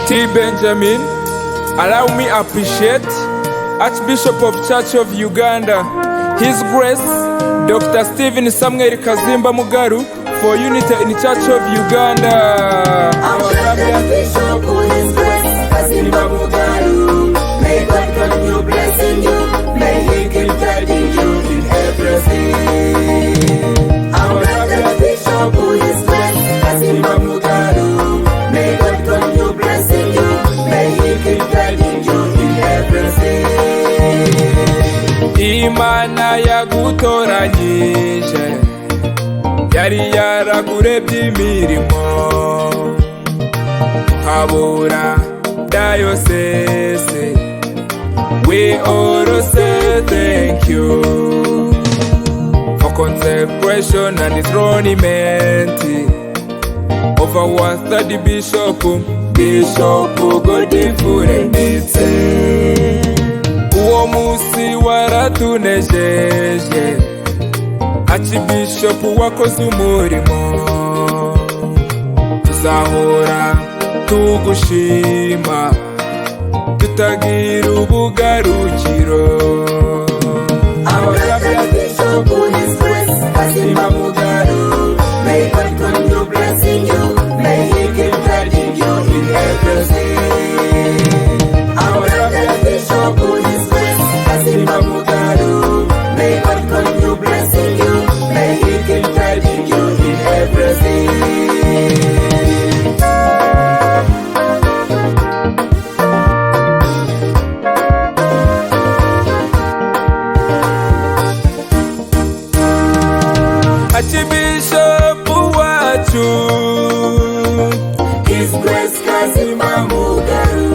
T. Benjamin, allow me appreciate Archbishop of Church of Uganda, His Grace, Dr.Stephen Samuel Kazimba Mugalu, for unity in Church of Uganda. Archbishop of His Grace, Kazimba Mugalu, may God continue blessing you, may He keep guiding you in everything. Archbishop of His Grace, Kazimba Mugalu, may God continue blessing you, may He keep guiding you in everything. Imana yagutoranyije yari yarakurebye imirimo Muhabura DIOCESE. We all say thank you for consecration and enthronement of our third bishop, Bishop Godfrey Mbitse. Uwo musi waratunejeje, Archbishop wakoze umurimo, tuzahora tugushima tutagira ubugarukiro. Archbishop of His Grace, Kazimba Mugalu, may God continue blessing you, may He keep guiding you in everything. Archbishop of His Grace, Kazimba Mugalu, may God continue blessing you, may He keep guiding you in everything. Archbishop wacu, His Grace Kazimba Mugalu,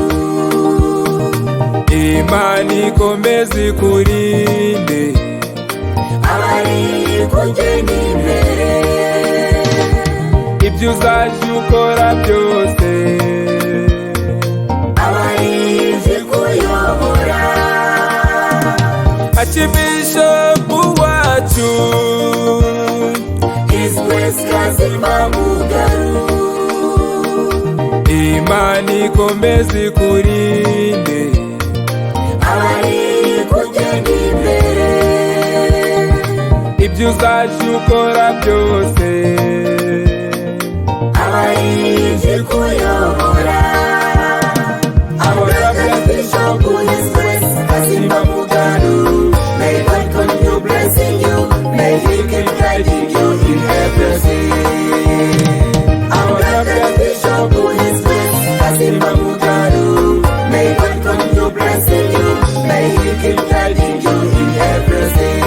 Imana ikomeze ikurinde, abari kugenda imbere, ibyo uzajya ukora byose, abari kuyobora. Archbishop wacu, His Grace Kazimba Mugalu, Imana ikomeze ikurinde, abari kugenda imbere, ibyo uzajya ukora byose, abari kuyobora. Archbishop of His Grace, Kazimba Mugalu, may God continue blessing you, may He keep guiding you in everything. Archbishop of His Grace, Kazimba Mugalu, may God continue blessing you, may He keep guiding you in everything.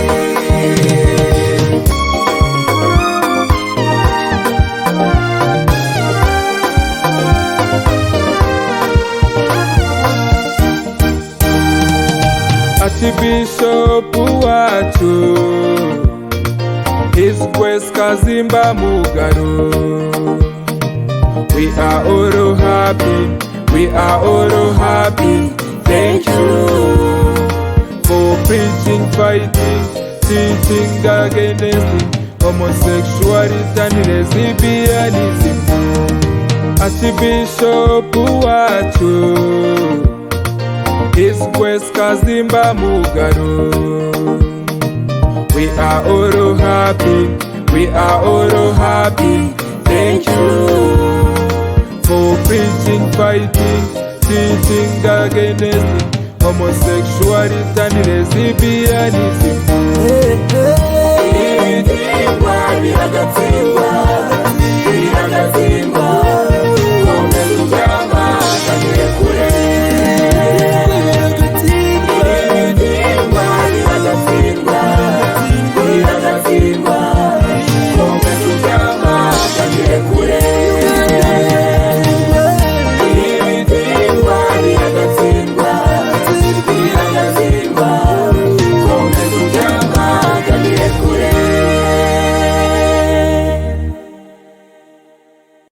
Archbishop wacu, His Grace Kazimba Mugalu, we are all happy, we are all happy. Thank you for preaching, fighting, teaching against homosexuality and lesbianism. Archbishop wacu, His Grace Kazimba Mugalu, we are all happy, we are all happy. Thank you for preaching, fighting, teaching against homosexuality and lesbianism. Ibitengwa biragatsindwa.